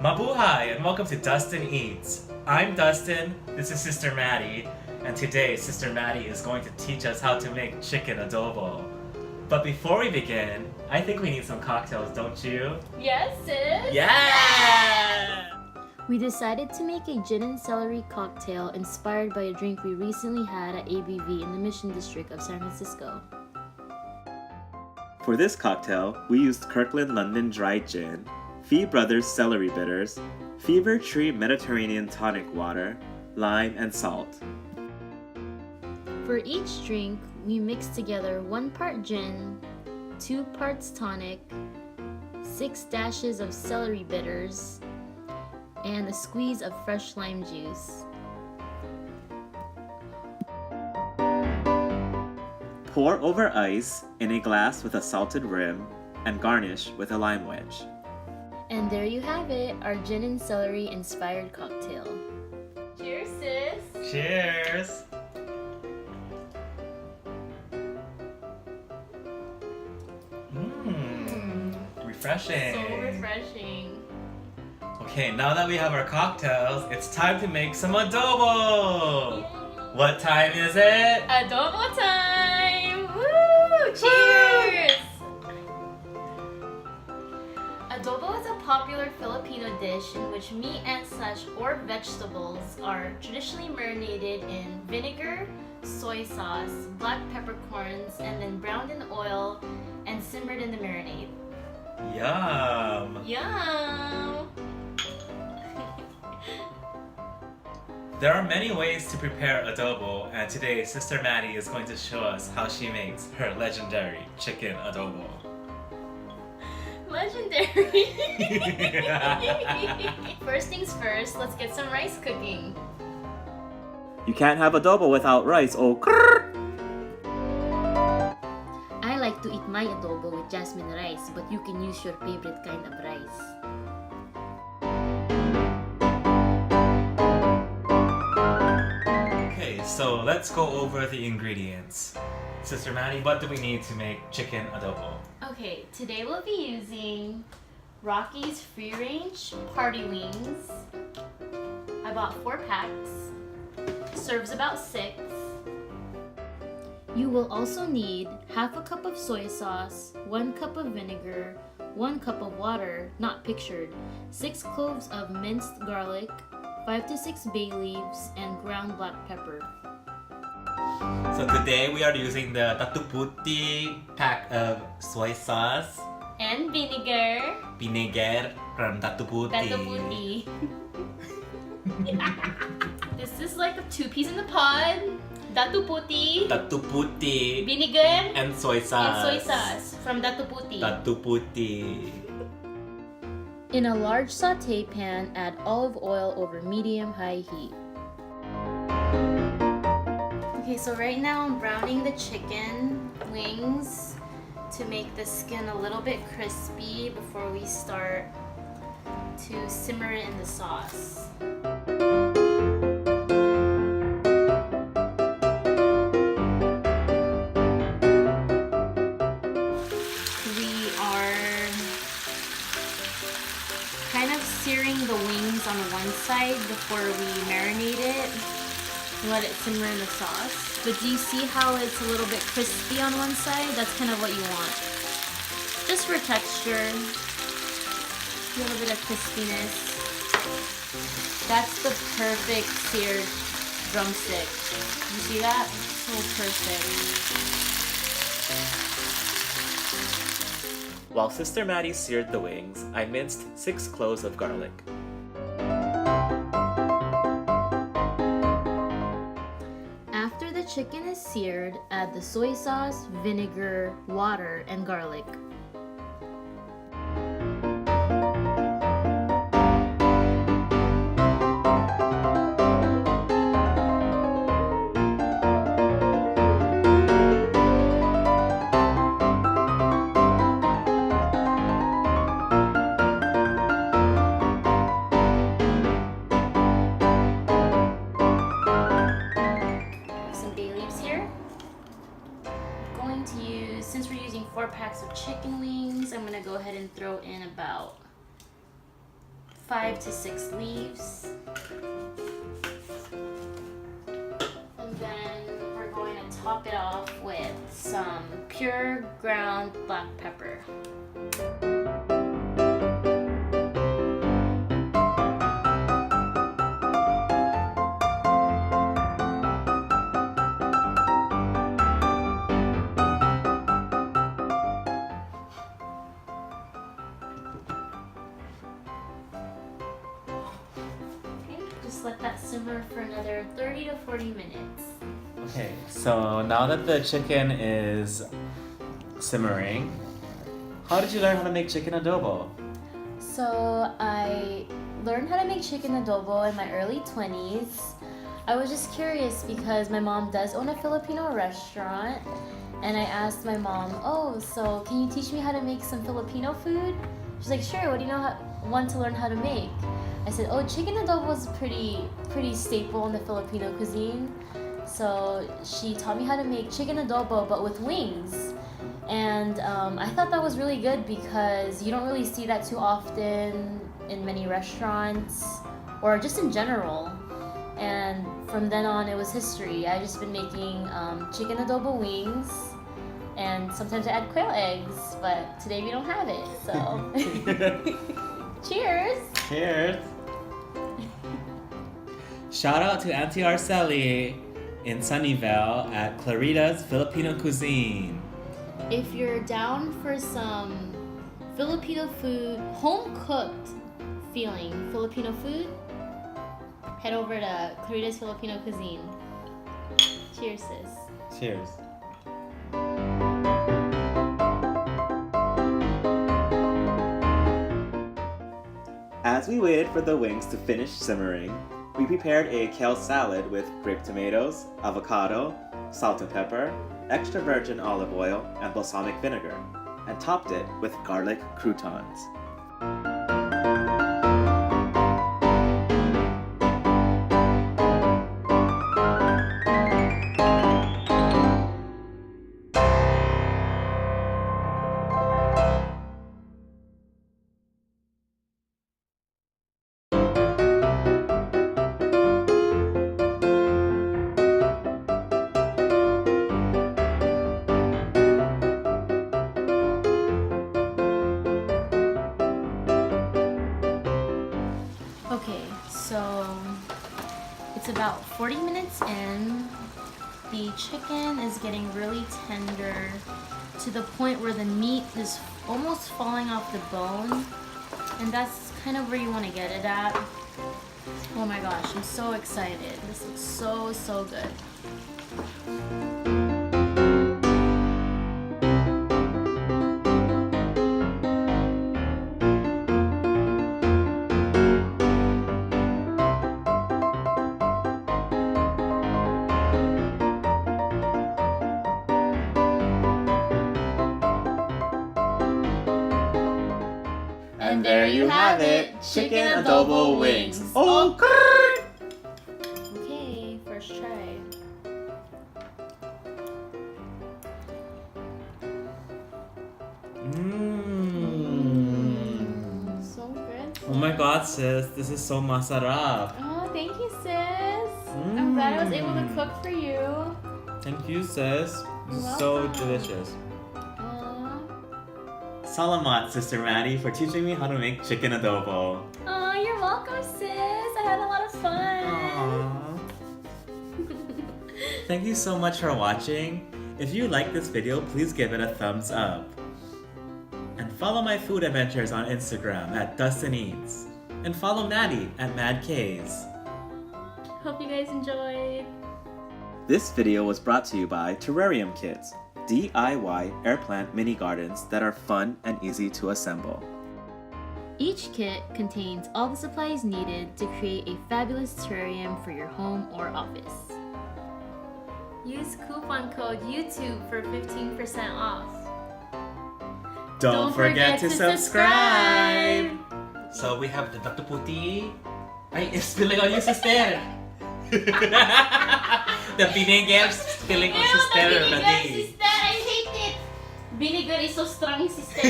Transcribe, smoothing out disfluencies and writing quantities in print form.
Mabuhay and welcome to Dustin Eats. I'm Dustin, this is Sister Maddie, and today Sister Maddie is going to teach us how to make chicken adobo. But before we begin, I think we need some cocktails, don't you? Yes, sis! Yeah! We decided to make a gin and celery cocktail inspired by a drink we recently had at ABV in the Mission District of San Francisco. For this cocktail, we used Kirkland London Dry Gin, Fee Brothers Celery Bitters, Fever Tree Mediterranean Tonic Water, lime, and salt. For each drink, we mixed together 1 part gin, 2 parts tonic, 6 dashes of celery bitters, and a squeeze of fresh lime juice. Pour over ice in a glass with a salted rim and garnish with a lime wedge. And there you have it, our gin and celery inspired cocktail. Cheers, sis! Cheers! Refreshing. So refreshing. Okay, now that we have our cocktails, it's time to make some adobo! Yay. What time is it? Adobo time! Woo! Cheers! Adobo is a popular Filipino dish in which meat and such or vegetables are traditionally marinated in vinegar, soy sauce, black peppercorns, and then browned in oil and simmered in the marinade. Yum! Yum! There are many ways to prepare adobo, and today Sister Maddie is going to show us how she makes her legendary chicken adobo. Legendary! First things first, let's get some rice cooking. You can't have adobo without rice, oh crrr! I like to eat my adobo with jasmine rice, but you can use your favorite kind of rice. Okay, so let's go over the ingredients. Sister Maddie, what do we need to make chicken adobo? Okay, today we'll be using Rocky's Free Range Party Wings. I bought 4 packs. Serves about 6. You will also need half a cup of soy sauce, 1 cup of vinegar, 1 cup of water, not pictured, 6 cloves of minced garlic, 5 to 6 bay leaves, and ground black pepper. So today we are using the Tatuputi pack of soy sauce, And vinegar. vinegar from Tatuputi. Puti. This is like a 2-piece in the pod. Datu Puti. Tatuputi Vinegar. and soy sauce. And soy sauce from Datu Puti. Tatuputi. In a large saute pan, add olive oil over medium-high heat. Okay, so right now I'm browning the chicken wings to make the skin a little bit crispy before we start to simmer it in the sauce. We are kind of searing the wings on one side before we marinate it. Let it simmer in the sauce. But do you see how it's a little bit crispy on one side? That's kind of what you want. Just for texture. A little bit of crispiness. That's the perfect seared drumstick. You see that? So perfect. While Sister Maddie seared the wings, I minced 6 cloves of garlic. After the chicken is seared, add the soy sauce, vinegar, water, and garlic. Some bay leaves here. Going to use, since we're using 4 packs of chicken wings, I'm gonna go ahead and throw in about 5 to 6 leaves. And then we're going to top it off with some pure ground black pepper. Just let that simmer for another 30 to 40 minutes. Okay, so now that the chicken is simmering, how did you learn how to make chicken adobo? So I learned how to make chicken adobo in my early 20s. I was just curious because my mom does own a Filipino restaurant, and I asked my mom, oh, so can you teach me how to make some Filipino food? She's like, sure, what do you want to learn how to make? I said, oh, chicken adobo is pretty staple in the Filipino cuisine. So she taught me how to make chicken adobo, but with wings. And I thought that was really good because you don't really see that too often in many restaurants or just in general. And from then on, it was history. I just been making chicken adobo wings, and sometimes I add quail eggs, but today we don't have it, so. Cheers! Cheers! Shout out to Auntie Arceli in Sunnyvale at Clarita's Filipino Cuisine. If you're down for some Filipino food, home-cooked feeling Filipino food, head over to Clarita's Filipino Cuisine. Cheers, sis. Cheers. As we waited for the wings to finish simmering, we prepared a kale salad with grape tomatoes, avocado, salt and pepper, extra virgin olive oil, and balsamic vinegar, and topped it with garlic croutons. Okay, so it's about 40 minutes in. The chicken is getting really tender to the point where the meat is almost falling off the bone, and that's kind of where you want to get it at. Oh my gosh, I'm so excited. This looks so good. And there you have it, chicken adobo wings. Oh, Okay, first try. So good. Oh my god, sis, this is so masarap. Oh, thank you, sis. I'm glad I was able to cook for you. Thank you, sis. This is so welcome. delicious. Salamat, Sister Maddie, for teaching me how to make chicken adobo. Oh, you're welcome, sis. I had a lot of fun. Aww. Thank you so much for watching. If you like this video, please give it a thumbs up. And follow my food adventures on Instagram at Dustin Eats. And follow Maddie at MadKs. Hope you guys enjoyed. This video was brought to you by Terrarium Kits, DIY air plant mini gardens that are fun and easy to assemble. Each kit contains all the supplies needed to create a fabulous terrarium for your home or office. Use coupon code YouTube for 15% off. Don't forget to subscribe! So we have the Dr. Puti. Ay, spilling on you, sister! The vinegar spilling on sister. Vinegar, sister! I hate it! Vinegar is so strong, sister.